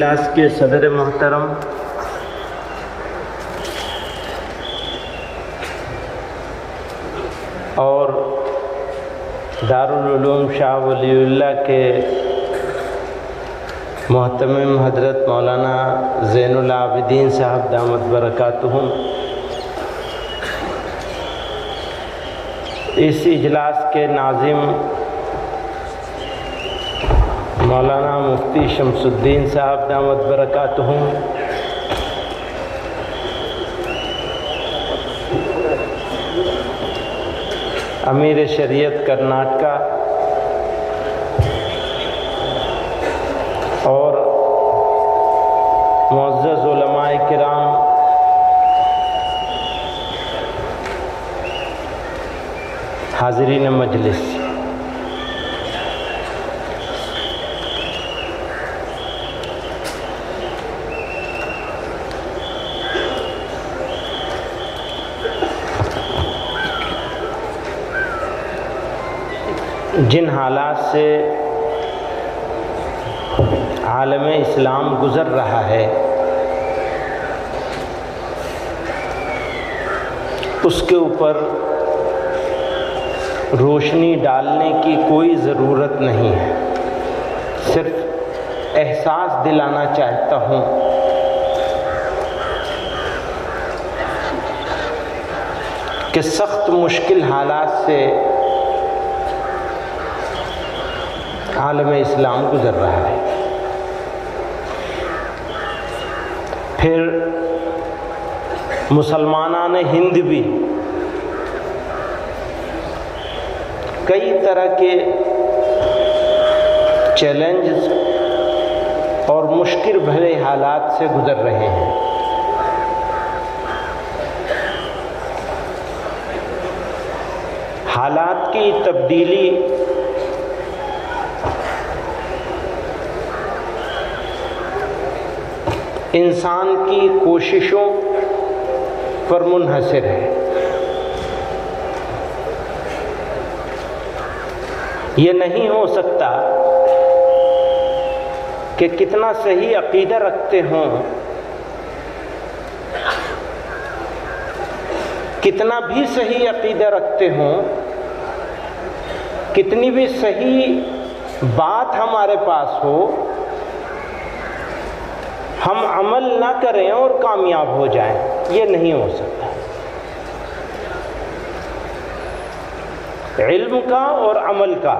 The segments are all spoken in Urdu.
اجلاس کے صدر محترم اور دارالعلوم شاہ ولی اللہ کے محتمم حضرت مولانا زین العابدین صاحب دامت برکاتہم، اس اجلاس کے ناظم مولانا مفتی شمس الدین صاحب دامت برکاتہم، امیر شریعت کرناٹکا اور معزز علماء کرام، حاضرین مجلس، جن حالات سے عالم اسلام گزر رہا ہے اس کے اوپر روشنی ڈالنے کی کوئی ضرورت نہیں ہے، صرف احساس دلانا چاہتا ہوں کہ سخت مشکل حالات سے عالم اسلام گزر رہا ہے۔ پھر مسلمانان ہند بھی کئی طرح کے چیلنجز اور مشکل بھرے حالات سے گزر رہے ہیں۔ حالات کی تبدیلی انسان کی کوششوں پر منحصر ہے۔ یہ نہیں ہو سکتا کہ کتنا صحیح عقیدہ رکھتے ہوں، کتنا بھی صحیح عقیدہ رکھتے ہوں، کتنی بھی صحیح بات ہمارے پاس ہو، ہم عمل نہ کریں اور کامیاب ہو جائیں، یہ نہیں ہو سکتا۔ علم کا اور عمل کا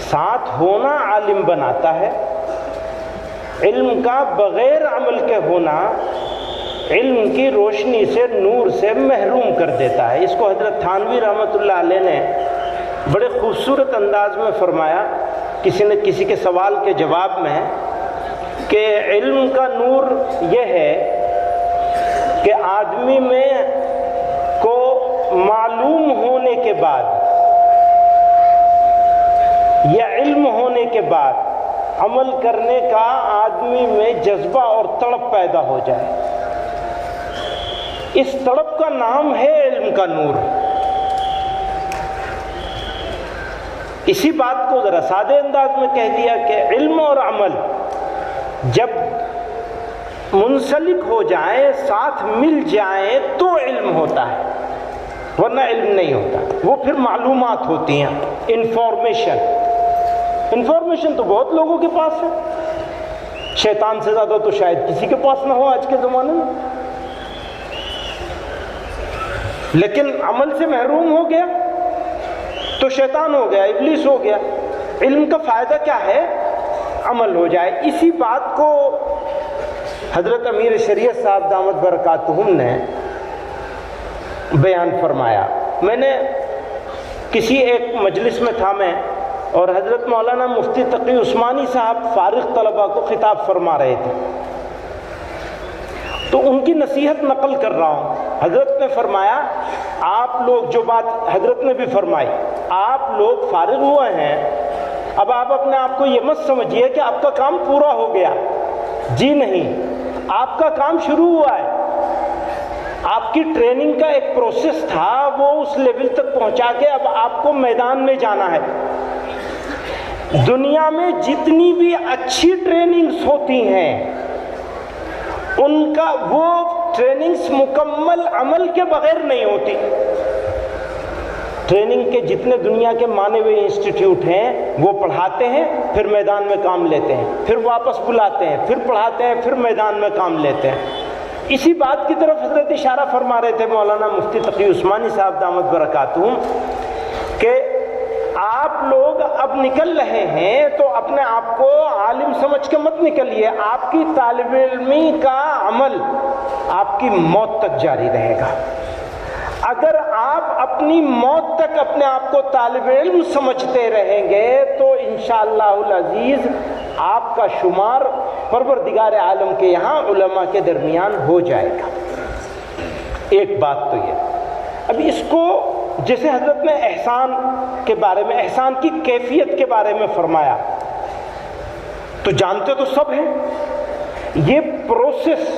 ساتھ ہونا عالم بناتا ہے، علم کا بغیر عمل کے ہونا علم کی روشنی سے، نور سے محروم کر دیتا ہے۔ اس کو حضرت تھانوی رحمۃ اللہ علیہ نے بڑے خوبصورت انداز میں فرمایا کسی نے کسی کے سوال کے جواب میں کہ علم کا نور یہ ہے کہ آدمی میں کو معلوم ہونے کے بعد یا علم ہونے کے بعد عمل کرنے کا آدمی میں جذبہ اور تڑپ پیدا ہو جائے، اس تڑپ کا نام ہے علم کا نور۔ اسی بات کو ذرا سادے انداز میں کہہ دیا کہ علم اور عمل جب منسلک ہو جائیں، ساتھ مل جائیں تو علم ہوتا ہے، ورنہ علم نہیں ہوتا۔ وہ پھر معلومات ہوتی ہیں، انفارمیشن تو بہت لوگوں کے پاس ہے، شیطان سے زیادہ تو شاید کسی کے پاس نہ ہو آج کے زمانے میں، لیکن عمل سے محروم ہو گیا تو شیطان ہو گیا، ابلیس ہو گیا۔ علم کا فائدہ کیا ہے؟ عمل ہو جائے۔ اسی بات کو حضرت امیر شریعت صاحب دامت برکاتہم نے بیان فرمایا۔ میں نے کسی ایک مجلس میں تھا میں، اور حضرت مولانا مفتی تقی عثمانی صاحب فارغ طلباء کو خطاب فرما رہے تھے، تو ان کی نصیحت نقل کر رہا ہوں۔ حضرت نے فرمایا، آپ لوگ، جو بات حضرت نے بھی فرمائی، آپ لوگ فارغ ہوئے ہیں، اب آپ اپنے آپ کو یہ مت سمجھیے کہ آپ کا کام پورا ہو گیا، جی نہیں، آپ کا کام شروع ہوا ہے۔ آپ کی ٹریننگ کا ایک پروسیس تھا، وہ اس لیول تک پہنچا کے اب آپ کو میدان میں جانا ہے۔ دنیا میں جتنی بھی اچھی ٹریننگز ہوتی ہیں ان کا وہ ٹریننگز مکمل عمل کے بغیر نہیں ہوتی. ٹریننگ کے جتنے دنیا کے مانے ہوئے انسٹیٹیوٹ ہیں وہ پڑھاتے ہیں، پھر میدان میں کام لیتے ہیں، پھر واپس بلاتے ہیں، پھر پڑھاتے ہیں، پھر میدان میں کام لیتے ہیں. اسی بات کی طرف حضرت اشارہ فرما رہے تھے مولانا مفتی تقی عثمانی صاحب دامت برکاتہم کہ آپ لوگ اب نکل رہے ہیں تو اپنے آپ کو عالم سمجھ کے مت نکلیے. آپ کی طالب علمی کا عمل آپ کی موت تک جاری رہے گا. اگر آپ اپنی موت تک اپنے آپ کو طالب علم سمجھتے رہیں گے تو انشاءاللہ العزیز آپ کا شمار پروردگار عالم کے یہاں علماء کے درمیان ہو جائے گا. ایک بات تو یہ. اب اس کو جیسے حضرت نے احسان کے بارے میں، احسان کی کیفیت کے بارے میں فرمایا، تو جانتے تو سب ہیں یہ پروسیس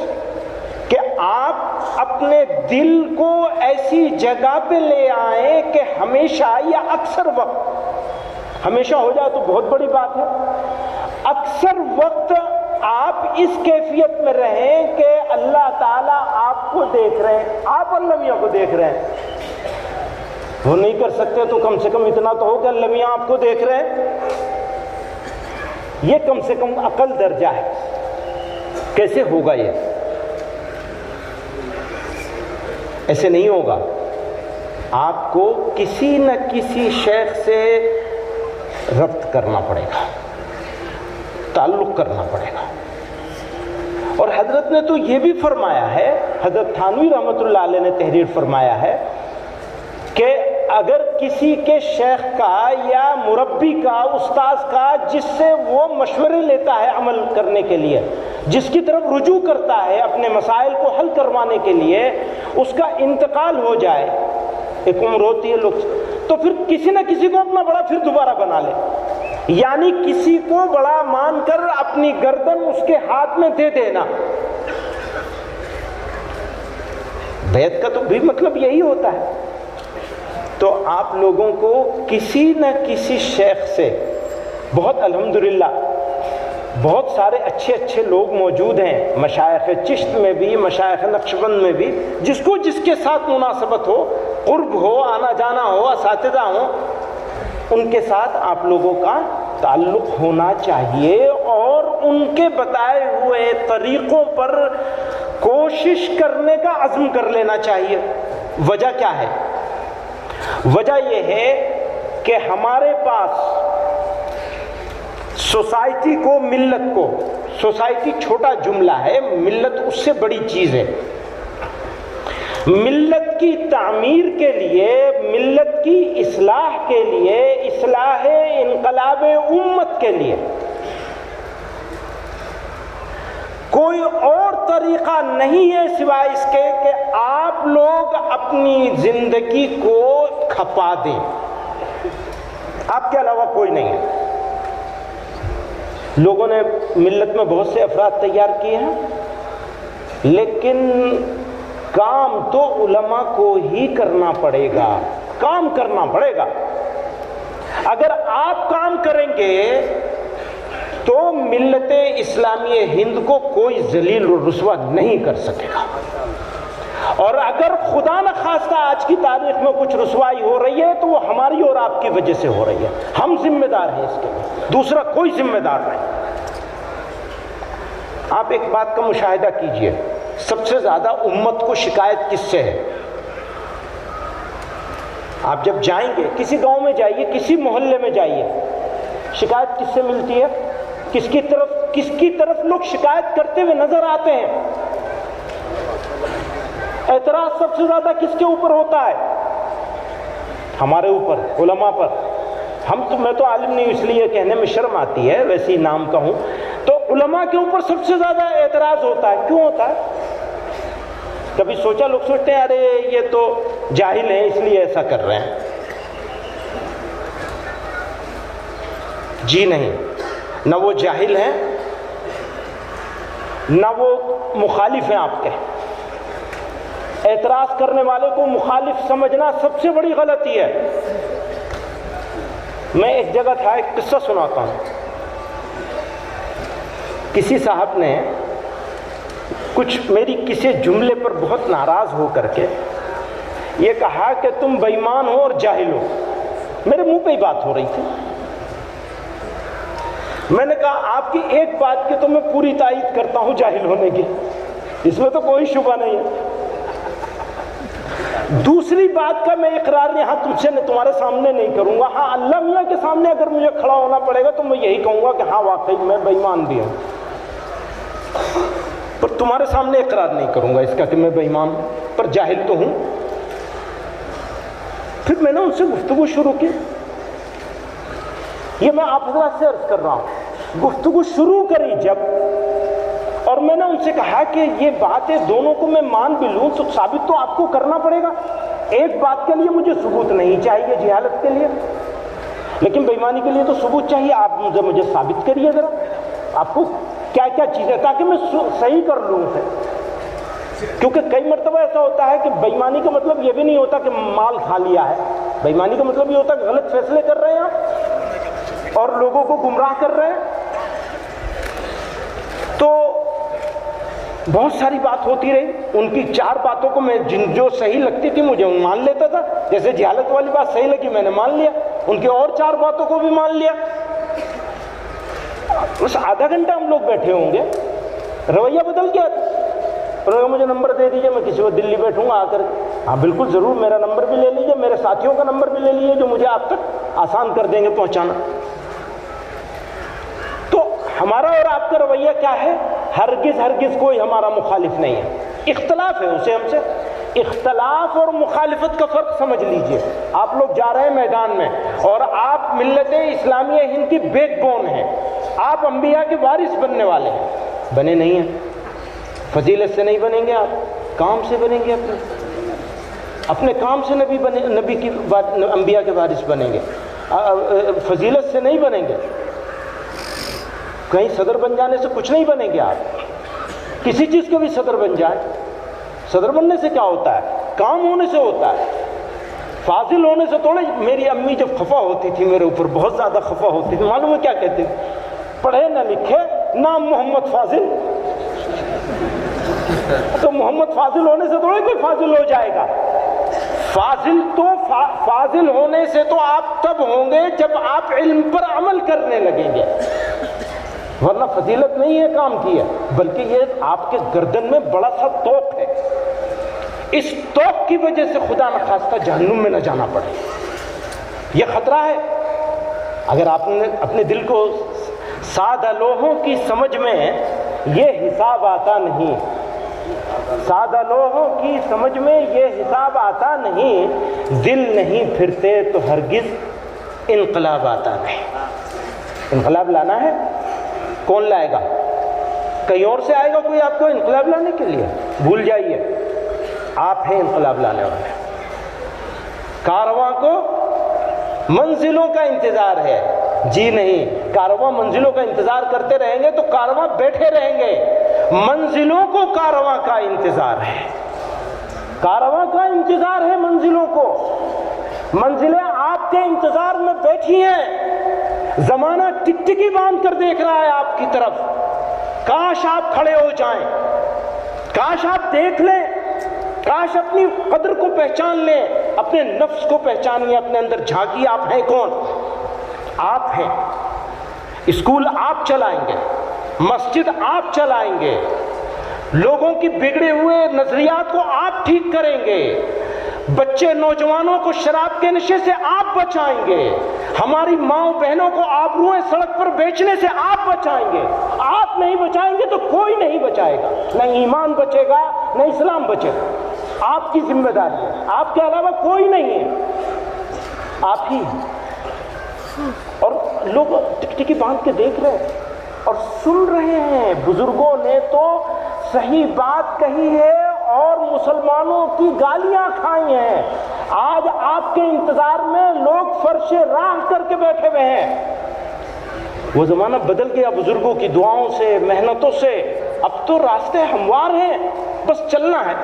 کہ آپ اپنے دل کو ایسی جگہ پہ لے آئیں کہ ہمیشہ یا اکثر وقت، ہمیشہ ہو جائے تو بہت بڑی بات ہے، اکثر وقت آپ اس کیفیت میں رہیں کہ اللہ تعالیٰ آپ کو دیکھ رہے ہیں، آپ اللہ میاں کو دیکھ رہے ہیں. وہ نہیں کر سکتے تو کم سے کم اتنا تو ہو کہ اللہ میاں آپ کو دیکھ رہے ہیں. یہ کم سے کم عقل درجہ ہے. کیسے ہوگا یہ؟ ایسے نہیں ہوگا. آپ کو کسی نہ کسی شیخ سے ربط کرنا پڑے گا، تعلق کرنا پڑے گا. اور حضرت نے تو یہ بھی فرمایا ہے، حضرت تھانوی رحمۃ اللہ علیہ نے تحریر فرمایا ہے کہ اگر کسی کے شیخ کا یا مربی کا، استاذ کا، جس سے وہ مشورے لیتا ہے عمل کرنے کے لیے، جس کی طرف رجوع کرتا ہے اپنے مسائل کو حل کروانے کے لیے، اس کا انتقال ہو جائے، ایک عمر ہوتی ہے لوگ، تو پھر کسی نہ کسی کو اپنا بڑا پھر دوبارہ بنا لے. یعنی کسی کو بڑا مان کر اپنی گردن اس کے ہاتھ میں دے دینا. بیعت کا تو بھی مطلب یہی ہوتا ہے. تو آپ لوگوں کو کسی نہ کسی شیخ سے، بہت الحمدللہ بہت سارے اچھے اچھے لوگ موجود ہیں، مشائخ چشت میں بھی، مشائخ نقشبند میں بھی، جس کو جس کے ساتھ مناسبت ہو، قرب ہو، آنا جانا ہو، اساتذہ ہوں، ان کے ساتھ آپ لوگوں کا تعلق ہونا چاہیے اور ان کے بتائے ہوئے طریقوں پر کوشش کرنے کا عزم کر لینا چاہیے. وجہ کیا ہے؟ وجہ یہ ہے کہ ہمارے پاس سوسائٹی کو، ملت کو، سوسائٹی چھوٹا جملہ ہے، ملت اس سے بڑی چیز ہے. ملت کی تعمیر کے لیے، ملت کی اصلاح کے لیے، اصلاح انقلاب امت کے لیے کوئی اور طریقہ نہیں ہے سوائے اس کے کہ آپ لوگ اپنی زندگی کو کھپا دیں. آپ کے علاوہ کوئی نہیں ہے. لوگوں نے ملت میں بہت سے افراد تیار کیے ہیں، لیکن کام تو علماء کو ہی کرنا پڑے گا. کام کرنا پڑے گا. اگر آپ کام کریں گے تو ملت اسلامی ہند کو کوئی ذلیل و رسوا نہیں کر سکے گا. اور اگر خدا نہ خواستہ آج کی تاریخ میں کچھ رسوائی ہو رہی ہے تو وہ ہماری اور آپ کی وجہ سے ہو رہی ہے. ہم ذمہ دار ہیں اس کے لیے، دوسرا کوئی ذمہ دار نہیں. آپ ایک بات کا مشاہدہ کیجئے، سب سے زیادہ امت کو شکایت کس سے ہے؟ آپ جب جائیں گے کسی گاؤں میں جائیے، کسی محلے میں جائیے، شکایت کس سے ملتی ہے؟ کس کی طرف لوگ شکایت کرتے ہوئے نظر آتے ہیں؟ اعتراض سب سے زیادہ کس کے اوپر ہوتا ہے؟ ہمارے اوپر، علماء پر. میں تو عالم نہیں، اس لیے کہنے میں شرم آتی ہے، ویسے ہی نام کا ہوں. تو علماء کے اوپر سب سے زیادہ اعتراض ہوتا ہے. کیوں ہوتا ہے؟ کبھی سوچا؟ لوگ سوچتے ہیں ارے یہ تو جاہل ہیں اس لیے ایسا کر رہے ہیں. جی نہیں، نہ وہ جاہل ہیں نہ وہ مخالف ہیں آپ کے. اعتراض کرنے والے کو مخالف سمجھنا سب سے بڑی غلطی ہے. میں ایک جگہ تھا، ایک قصہ سناتا ہوں. کسی صاحب نے کچھ میری کسی جملے پر بہت ناراض ہو کر کے یہ کہا کہ تم بے ایمان ہو اور جاہل ہو. میرے منہ پہ ہی بات ہو رہی تھی. میں نے کہا آپ کی ایک بات کی تو میں پوری تائید کرتا ہوں جاہل ہونے کی، اس میں تو کوئی شبہ نہیں ہے. دوسری بات کا میں اقرار یہاں تم سے تمہارے سامنے نہیں کروں گا. ہاں اللہ میاں کے سامنے اگر مجھے کھڑا ہونا پڑے گا تو میں یہی کہوں گا کہ ہاں واقعی میں بے ایمان بھی ہوں، پر تمہارے سامنے اقرار نہیں کروں گا اس کا کہ میں بے ایمان ہوں، پر جاہل تو ہوں. پھر میں نے ان سے گفتگو شروع کی. یہ میں آپ حضرات سے عرض کر رہا ہوں، گفتگو شروع کری جب، اور میں نے ان سے کہا کہ یہ بات ہے دونوں کو میں مان بھی لوں تو ثابت تو آپ کو کرنا پڑے گا. ایک بات کے لیے مجھے ثبوت نہیں چاہیے جہالت کے لیے، لیکن بے ایمانی کے لیے تو ثبوت چاہیے. آپ مجھے ثابت کریے ذرا آپ کو کیا کیا چیزیں، تاکہ میں صحیح کر لوں اسے. کیونکہ کئی مرتبہ ایسا ہوتا ہے کہ بے ایمانی کا مطلب یہ بھی نہیں ہوتا کہ مال کھا لیا ہے. بے ایمانی کا مطلب یہ ہوتا ہے کہ غلط فیصلے کر رہے ہیں آپ اور لوگوں کو گمراہ کر رہے ہیں. تو بہت ساری بات ہوتی رہی. ان کی 4 باتوں کو میں جو صحیح لگتی تھی مجھے مان لیتا تھا. جیسے جہالت والی بات صحیح لگی میں نے مان لیا، ان کی اور 4 باتوں کو بھی مان لیا. بس آدھا گھنٹہ ہم لوگ بیٹھے ہوں گے، رویہ بدل گیا. مجھے نمبر دے دیجیے، میں کسی وقت دلی بیٹھوں گا آ کر. ہاں بالکل ضرور، میرا نمبر بھی لے لیجیے، میرے ساتھیوں کا نمبر بھی لے لیجیے جو مجھے آپ تک آسان کر دیں گے پہنچانا. تو ہمارا اور آپ کا رویہ کیا ہے؟ ہرگز کوئی ہمارا مخالف نہیں ہے. اختلاف ہے اسے ہم سے. اختلاف اور مخالفت کا فرق سمجھ لیجئے. آپ لوگ جا رہے ہیں میدان میں اور آپ ملت اسلامیہ ہند کی بیک بون ہیں. آپ انبیاء کے وارث بننے والے ہیں. بنے نہیں ہیں. فضیلت سے نہیں بنیں گے، آپ کام سے بنیں گے. اپنے کام سے نبی کی انبیاء کے وارث بنیں گے. فضیلت سے نہیں بنیں گے. کہیں صدر بن جانے سے کچھ نہیں بنیں گے. آپ کسی چیز کے بھی صدر بن جائیں. صدر بننے سے کیا ہوتا ہے؟ کام ہونے سے ہوتا ہے. فاضل ہونے سے تھوڑے. میری امی جب خفا ہوتی تھی میرے اوپر، بہت زیادہ خفا ہوتی تھی، معلوم ہے کیا کہتی تھی؟ پڑھے نہ لکھے، نام محمد فاضل. تو محمد فاضل ہونے سے تھوڑے کوئی فاضل ہو جائے گا. فاضل ہونے سے تو آپ تب ہوں گے جب آپ علم پر عمل کرنے لگیں گے، ورنہ فضیلت نہیں ہے کام کی ہے، بلکہ یہ آپ کے گردن میں بڑا سا توق ہے. اس توق کی وجہ سے خدا نخواستہ جہنم میں نہ جانا پڑے. یہ خطرہ ہے. اگر آپ نے اپنے دل کو سادہ لوہوں کی سمجھ میں یہ حساب آتا نہیں، سادہ لوہوں کی سمجھ میں یہ حساب آتا نہیں، دل نہیں پھرتے تو ہرگز انقلاب آتا نہیں. انقلاب لانا ہے، کون لائے گا؟ کہیں اور سے آئے گا کوئی آپ کو انقلاب لانے کے لیے؟ بھول جائیے، آپ ہیں انقلاب لانے والے. کارواں کو منزلوں کا انتظار ہے. جی نہیں، کارواں منزلوں کا انتظار کرتے رہیں گے تو کارواں بیٹھے رہیں گے. منزلوں کو کارواں کا انتظار ہے. کارواں کا انتظار ہے منزلوں کو. منزلیں آپ کے انتظار میں بیٹھی ہیں. زمانہ ٹکٹکی باندھ کر دیکھ رہا ہے آپ کی طرف. کاش آپ کھڑے ہو جائیں، کاش آپ دیکھ لیں، کاش اپنی قدر کو پہچان لیں، اپنے نفس کو پہچانیے، اپنے اندر جھانکیے. آپ ہیں کون؟ آپ ہیں. اسکول آپ چلائیں گے، مسجد آپ چلائیں گے، لوگوں کی بگڑے ہوئے نظریات کو آپ ٹھیک کریں گے، بچے نوجوانوں کو شراب کے نشے سے آپ بچائیں گے، ہماری ماؤں بہنوں کو آبروئیں سڑک پر بیچنے سے آپ بچائیں گے. آپ نہیں بچائیں گے تو کوئی نہیں بچائے گا. نہ ایمان بچے گا، نہ اسلام بچے گا. آپ کی ذمہ داری ہے. آپ کے علاوہ کوئی نہیں ہے، آپ ہی. اور لوگ ٹکٹکی باندھ کے دیکھ رہے ہیں اور سن رہے ہیں. بزرگوں نے تو صحیح بات کہی ہے اور مسلمانوں کی گالیاں کھائی ہیں. آج آپ کے انتظار میں لوگ فرش راہ کر کے بیٹھے ہوئے ہیں. وہ زمانہ بدل گیا بزرگوں کی دعاؤں سے، محنتوں سے. اب تو راستے ہموار ہیں، بس چلنا ہے.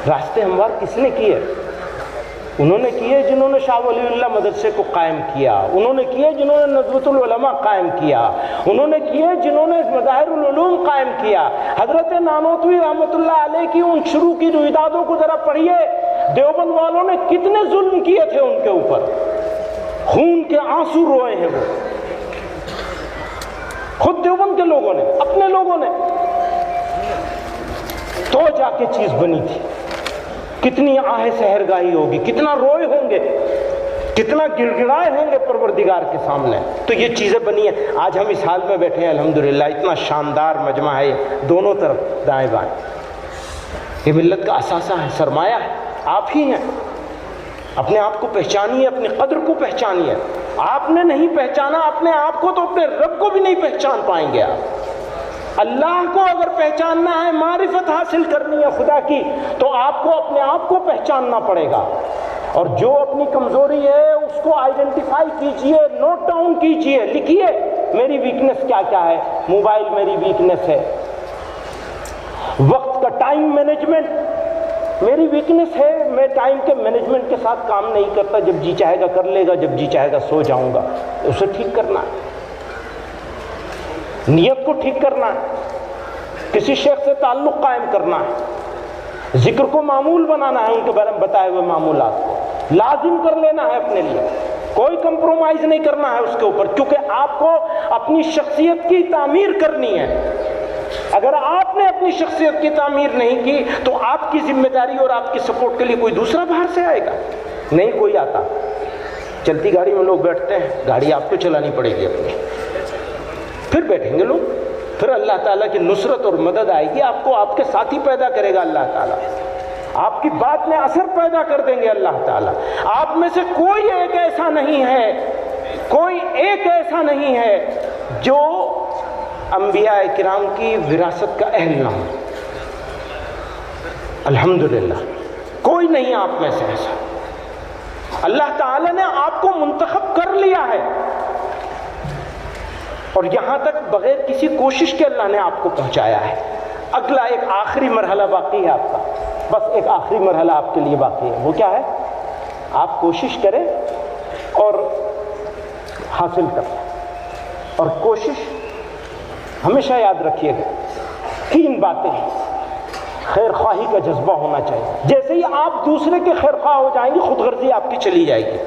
راستے ہموار کس نے کیے؟ انہوں نے کیے جنہوں نے شاہ ولی اللہ مدرسے کو قائم کیا، انہوں نے کیے جنہوں نے ندوۃ العلماء قائم کیا، انہوں نے کیے جنہوں نے مظاہر العلوم قائم کیا۔ حضرت نانوتوی رحمۃ اللہ علیہ کی ان شروع کی رویدادوں کو ذرا پڑھیے، دیوبند والوں نے کتنے ظلم کیے تھے ان کے اوپر، خون کے آنسو روئے ہیں وہ، خود دیوبند کے لوگوں نے، اپنے لوگوں نے، تو جا کے چیز بنی تھی۔ کتنی آہ سحرگاہی ہوگی، کتنا روئے ہوں گے، کتنا گڑگڑائے ہوں گے پروردگار کے سامنے، تو یہ چیزیں بنی ہیں۔ آج ہم اس حال میں بیٹھے ہیں الحمدللہ، اتنا شاندار مجمع ہے، دونوں طرف دائیں بائیں، یہ ملت کا اثاثہ ہے، سرمایہ ہے، آپ ہی ہیں۔ اپنے آپ کو پہچانیے، اپنی قدر کو پہچانیے۔ آپ نے نہیں پہچانا اپنے آپ کو تو اپنے رب کو بھی نہیں پہچان پائیں گے آپ۔ اللہ کو اگر پہچاننا ہے، معرفت حاصل کرنی ہے خدا کی، تو آپ کو اپنے آپ کو پہچاننا پڑے گا، اور جو اپنی کمزوری ہے اس کو آئیڈینٹیفائی کیجئے، نوٹ ڈاؤن کیجئے، لکھیے میری ویکنس کیا کیا ہے۔ موبائل میری ویکنس ہے، وقت کا ٹائم مینجمنٹ میری ویکنس ہے، میں ٹائم کے مینجمنٹ کے ساتھ کام نہیں کرتا، جب جی چاہے گا کر لے گا، جب جی چاہے گا سو جاؤں گا۔ اسے ٹھیک کرنا ہے، نیت کو ٹھیک کرنا ہے، کسی شیخ سے تعلق قائم کرنا ہے، ذکر کو معمول بنانا ہے، ان کے بارے میں بتائے ہوئے معمولات کو لازم کر لینا ہے اپنے لیے، کوئی کمپرومائز نہیں کرنا ہے اس کے اوپر، کیونکہ آپ کو اپنی شخصیت کی تعمیر کرنی ہے۔ اگر آپ نے اپنی شخصیت کی تعمیر نہیں کی تو آپ کی ذمہ داری اور آپ کی سپورٹ کے لیے کوئی دوسرا باہر سے آئے گا؟ نہیں کوئی آتا۔ چلتی گاڑی میں لوگ بیٹھتے ہیں، گاڑی آپ کو چلانی پڑے گی اپنی، پھر بیٹھیں گے لوگ، پھر اللہ تعالیٰ کی نصرت اور مدد آئے گی، آپ کو آپ کے ساتھی پیدا کرے گا اللہ تعالیٰ، آپ کی بات میں اثر پیدا کر دیں گے اللہ تعالیٰ۔ آپ میں سے کوئی ایک ایسا نہیں ہے، کوئی ایک ایسا نہیں ہے جو انبیاء کرام کی وراثت کا اہل نہ ہو، الحمدللہ کوئی نہیں آپ میں سے ایسا۔ اللہ تعالیٰ نے آپ کو منتخب کر لیا ہے، اور یہاں تک بغیر کسی کوشش کے اللہ نے آپ کو پہنچایا ہے۔ اگلا ایک آخری مرحلہ باقی ہے آپ کا، بس ایک آخری مرحلہ آپ کے لیے باقی ہے، وہ کیا ہے؟ آپ کوشش کریں اور حاصل کریں، اور کوشش ہمیشہ یاد رکھیے گا، 3 باتیں ہیں۔ خیر خواہی کا جذبہ ہونا چاہیے، جیسے ہی آپ دوسرے کے خیر خواہ ہو جائیں گے، خود غرضی آپ کی چلی جائے گی،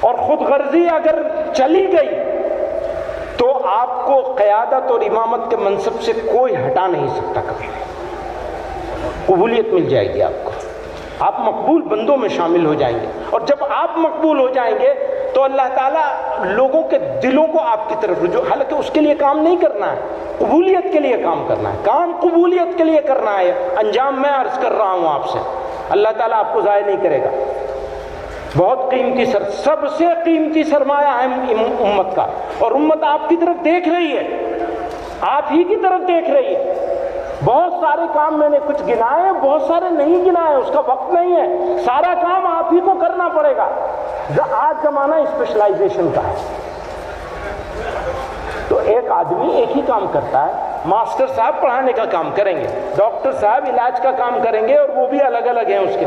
اور خود غرضی اگر چلی گئی تو آپ کو قیادت اور امامت کے منصب سے کوئی ہٹا نہیں سکتا کبھی، قبولیت مل جائے گی آپ کو، آپ مقبول بندوں میں شامل ہو جائیں گے، اور جب آپ مقبول ہو جائیں گے تو اللہ تعالیٰ لوگوں کے دلوں کو آپ کی طرف رجوع، حالانکہ اس کے لیے کام نہیں کرنا ہے، قبولیت کے لیے کام کرنا ہے، کام قبولیت کے لیے کرنا ہے، انجام میں عرض کر رہا ہوں آپ سے، اللہ تعالیٰ آپ کو ضائع نہیں کرے گا۔ بہت قیمتی سب سے قیمتی سرمایہ ہے امت کا، اور امت آپ کی طرف دیکھ رہی ہے، آپ ہی کی طرف دیکھ رہی ہے۔ بہت سارے کام میں نے کچھ گنائے، بہت سارے نہیں گنائے، اس کا وقت نہیں ہے، سارا کام آپ ہی کو کرنا پڑے گا۔ آج زمانہ اسپیشلائزیشن کا ہے، تو ایک آدمی ایک ہی کام کرتا ہے، ماسٹر صاحب پڑھانے کا کام کریں گے، ڈاکٹر صاحب علاج کا کام کریں گے، اور وہ بھی الگ الگ ہیں اس کے۔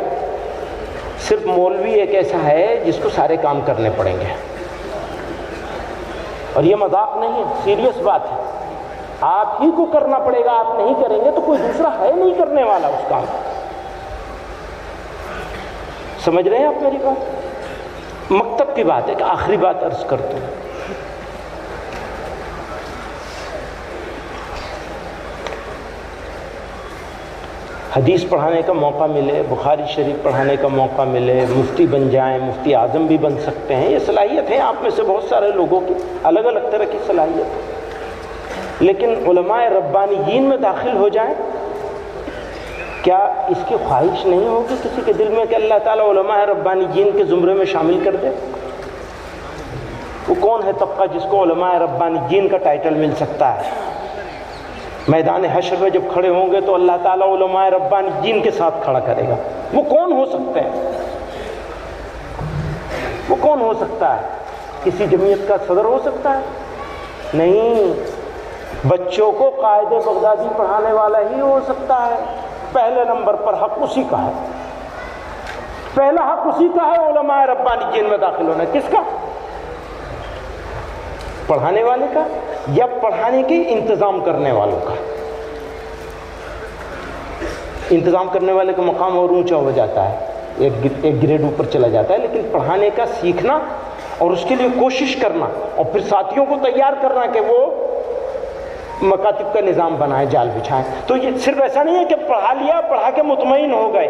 صرف مولوی ایک ایسا ہے جس کو سارے کام کرنے پڑیں گے، اور یہ مذاق نہیں ہے، سیریس بات ہے، آپ ہی کو کرنا پڑے گا، آپ نہیں کریں گے تو کوئی دوسرا ہے نہیں کرنے والا اس کام۔ سمجھ رہے ہیں آپ میری بات؟ مکتب کی بات ہے کہ آخری بات عرض کرتا ہوں، حدیث پڑھانے کا موقع ملے، بخاری شریف پڑھانے کا موقع ملے، مفتی بن جائیں، مفتی اعظم بھی بن سکتے ہیں، یہ صلاحیت ہے آپ میں سے بہت سارے لوگوں کی، الگ الگ طرح کی صلاحیت ہے، لیکن علماء ربانیین میں داخل ہو جائیں، کیا اس کی خواہش نہیں ہوگی کسی کے دل میں کہ اللہ تعالیٰ علماء ربانیین کے زمرے میں شامل کر دے؟ وہ کون ہے طبقہ جس کو علماء ربانیین کا ٹائٹل مل سکتا ہے؟ میدان حشر میں جب کھڑے ہوں گے تو اللہ تعالیٰ علماء ربانیین کے ساتھ کھڑا کرے گا، وہ کون ہو سکتے ہیں؟ وہ کون ہو سکتا ہے؟ کسی جمعیت کا صدر ہو سکتا ہے؟ نہیں، بچوں کو قائد بغدادی پڑھانے والا ہی ہو سکتا ہے، پہلے نمبر پر حق اسی کا ہے، پہلا حق اسی کا ہے علماء ربانیین میں داخل ہونا. کس کا؟ پڑھانے والے کا یا پڑھانے کے انتظام کرنے والوں کا؟ انتظام کرنے والے کا مقام اور اونچا ہو جاتا ہے, ایک گریڈ اوپر چلا جاتا ہے, لیکن پڑھانے کا سیکھنا اور اس کے لیے کوشش کرنا اور پھر ساتھیوں کو تیار کرنا کہ وہ مکاتب کا نظام بنائیں, جال بچھائیں. تو یہ صرف ایسا نہیں ہے کہ پڑھا لیا, پڑھا کے مطمئن ہو گئے,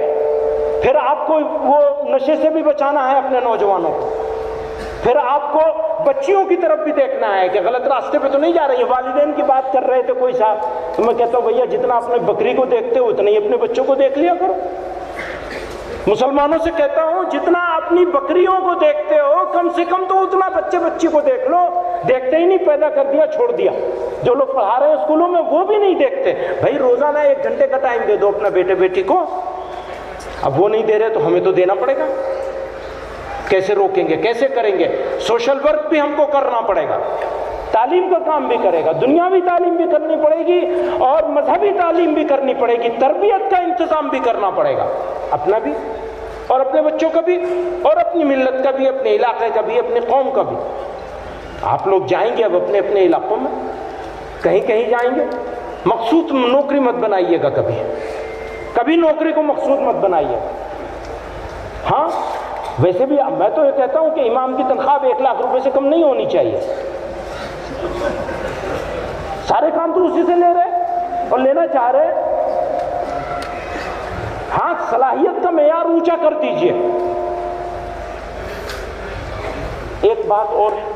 پھر آپ کو وہ نشے سے بھی بچانا ہے اپنے نوجوانوں کو, پھر آپ کو بچیوں کی طرف بھی دیکھنا ہے کہ غلط راستے پہ تو نہیں جا رہی ہے. والدین کی بات کر رہے تھے کوئی صاحب, تو میں کہتا ہوں بھیا جتنا اپنے بکری کو دیکھتے ہو اتنا ہی اپنے بچوں کو دیکھ لیا کرو. مسلمانوں سے کہتا ہوں جتنا اپنی بکریوں کو دیکھتے ہو کم سے کم تو اتنا بچے بچی کو دیکھ لو. دیکھتے ہی نہیں, پیدا کر دیا چھوڑ دیا. جو لوگ پڑھا رہے ہیں اسکولوں میں وہ بھی نہیں دیکھتے. بھائی روزانہ 1 گھنٹے کا ٹائم دے دو اپنا بیٹے بیٹی کو. اب وہ نہیں دے رہے تو ہمیں تو دینا پڑے گا. کیسے روکیں گے, کیسے کریں گے؟ سوشل ورک بھی ہم کو کرنا پڑے گا, تعلیم کا کام بھی کرے گا, دنیاوی تعلیم بھی کرنی پڑے گی اور مذہبی تعلیم بھی کرنی پڑے گی, تربیت کا انتظام بھی کرنا پڑے گا, اپنا بھی اور اپنے بچوں کا بھی اور اپنی ملت کا بھی, اپنے علاقے کا بھی, اپنی قوم کا بھی. آپ لوگ جائیں گے اب اپنے اپنے علاقوں میں, کہیں کہیں جائیں گے, مقصود نوکری مت بنائیے گا, کبھی نوکری کو مقصود مت بنائیے. ہاں ویسے بھی میں تو یہ کہتا ہوں کہ امام کی تنخواہ 1 لاکھ روپے سے کم نہیں ہونی چاہیے. سارے کام تو اسی سے لے رہے اور لینا چاہ رہے. ہاں صلاحیت کا معیار اونچا کر دیجئے. ایک بات اور ہے,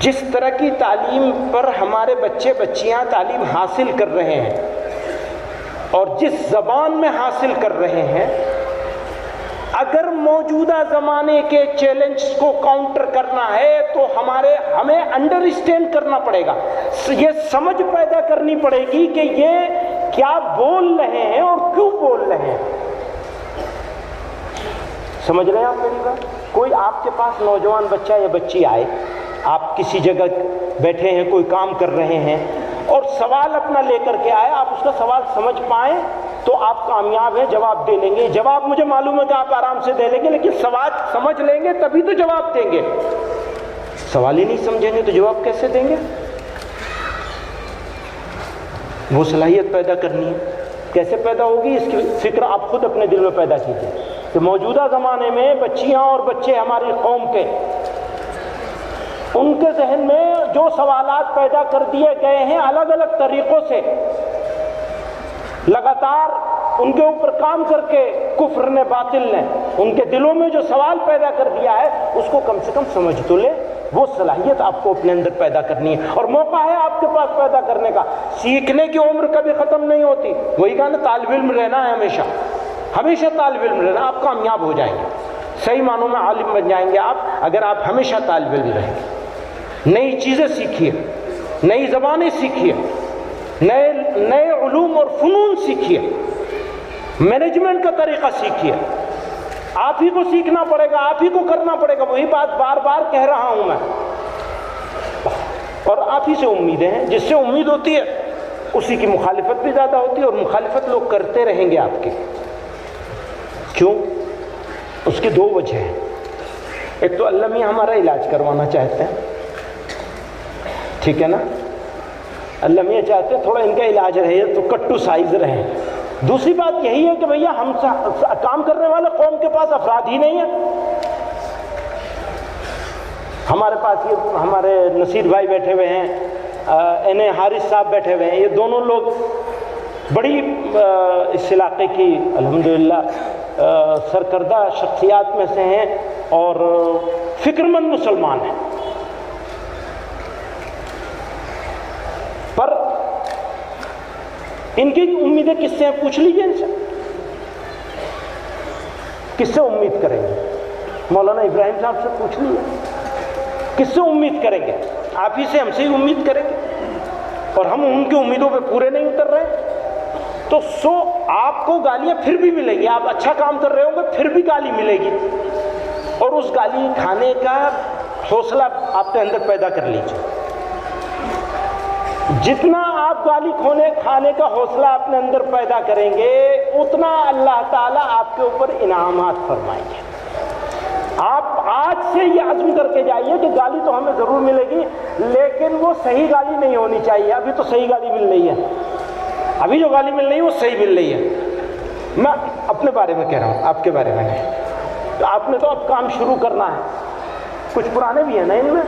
جس طرح کی تعلیم پر ہمارے بچے بچیاں تعلیم حاصل کر رہے ہیں اور جس زبان میں حاصل کر رہے ہیں, اگر موجودہ زمانے کے چیلنج کو کاؤنٹر کرنا ہے تو ہمیں انڈرسٹینڈ کرنا پڑے گا, یہ سمجھ پیدا کرنی پڑے گی کہ یہ کیا بول رہے ہیں اور کیوں بول رہے ہیں. سمجھ رہے ہیں آپ میری بات؟ کوئی آپ کے پاس نوجوان بچہ یا بچی آئے, آپ کسی جگہ بیٹھے ہیں, کوئی کام کر رہے ہیں اور سوال اپنا لے کر کے آئے, آپ اس کا سوال سمجھ پائیں تو آپ کامیاب ہیں, جواب دے لیں گے. جواب مجھے معلوم ہے کہ آپ آرام سے دے لیں گے, لیکن سوال سمجھ لیں گے تبھی تو جواب دیں گے. سوال ہی نہیں سمجھیں گے تو جواب کیسے دیں گے؟ وہ صلاحیت پیدا کرنی ہے. کیسے پیدا ہوگی اس کی فکر آپ خود اپنے دل میں پیدا کیجیے کہ موجودہ زمانے میں بچیاں اور بچے ہماری قوم کے, ان کے ذہن میں جو سوالات پیدا کر دیے گئے ہیں الگ الگ طریقوں سے, لگاتار ان کے اوپر کام کر کے کفر نے, باطل نے ان کے دلوں میں جو سوال پیدا کر دیا ہے اس کو کم سے کم سمجھ تو لے. وہ صلاحیت آپ کو اپنے اندر پیدا کرنی ہے اور موقع ہے آپ کے پاس پیدا کرنے کا. سیکھنے کی عمر کبھی ختم نہیں ہوتی. وہی کہا نا, طالب علم رہنا ہے ہمیشہ, ہمیشہ طالب علم رہنا. آپ کامیاب ہو جائیں گے, صحیح معنوں میں عالم بن جائیں گے آپ اگر آپ ہمیشہ طالب علم رہیں گے. نئی چیزیں سیکھیے, نئی زبانیں سیکھیے, نئے علوم اور فنون سیکھیے, مینجمنٹ کا طریقہ سیکھیے. آپ ہی کو سیکھنا پڑے گا, آپ ہی کو کرنا پڑے گا. وہی بات بار بار کہہ رہا ہوں میں, اور آپ ہی سے امیدیں ہیں. جس سے امید ہوتی ہے اسی کی مخالفت بھی زیادہ ہوتی ہے, اور مخالفت لوگ کرتے رہیں گے آپ کی. کیوں؟ اس کی 2 وجہ ہیں. ایک تو اللہ میاں ہمارا علاج کروانا چاہتے ہیں, ٹھیک ہے نا, اللہ میاں چاہتے ہیں تھوڑا ان کا علاج رہے تو کٹو سائز رہے. دوسری بات یہی ہے کہ بھیا ہم کام کرنے والے قوم کے پاس افراد ہی نہیں ہیں. ہمارے پاس یہ ہمارے نصیر بھائی بیٹھے ہوئے ہیں, این اے حارث صاحب بیٹھے ہوئے ہیں, یہ دونوں لوگ بڑی اس علاقے کی الحمدللہ سرکردہ شخصیات میں سے ہیں اور فکرمند مسلمان ہیں. پر ان کی امیدیں کس سے ہیں پوچھ لیجئے ان سے, کس سے امید کریں گے؟ مولانا ابراہیم صاحب سے پوچھ لیجئے کس سے امید کریں گے؟ آپ ہی سے, ہم سے ہی امید کریں گے, اور ہم ان کی امیدوں پہ پورے نہیں اتر رہے. تو آپ کو گالیاں پھر بھی ملیں گی, آپ اچھا کام کر رہے ہوں گے پھر بھی گالی ملے گی, اور اس گالی کھانے کا حوصلہ آپ کے اندر پیدا کر لیجیے. جتنا آپ گالی کھانے کا حوصلہ اپنے اندر پیدا کریں گے اتنا اللہ تعالیٰ آپ کے اوپر انعامات فرمائیں گے۔ آپ آج سے یہ عزم کر کے جائیے کہ گالی تو ہمیں ضرور ملے گی، لیکن وہ صحیح گالی نہیں ہونی چاہیے۔ ابھی تو صحیح گالی مل رہی ہے، ابھی جو گالی مل رہی ہے وہ صحیح مل رہی ہے۔ میں اپنے بارے میں کہہ رہا ہوں، آپ کے بارے میں نہیں۔ آپ نے تو اب کام شروع کرنا ہے۔ کچھ پرانے بھی ہیں نا ان میں،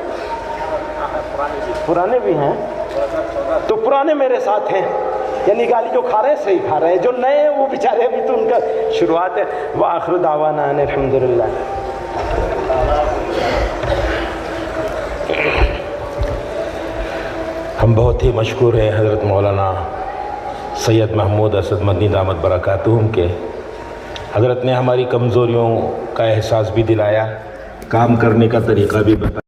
پرانے بھی ہیں تو پرانے میرے ساتھ ہیں، یعنی گالی جو کھا رہے ہیں صحیح کھا رہے ہیں، جو نئے ہیں وہ بیچارے ابھی تو ان کا شروعات ہے۔ وآخر دعوانا ان الحمدللہ۔ ہم بہت ہی مشکور ہیں حضرت مولانا سید محمود اسد مدنی دامت برکاتہم کے۔ حضرت نے ہماری کمزوریوں کا احساس بھی دلایا، کام کرنے کا طریقہ بھی بتایا۔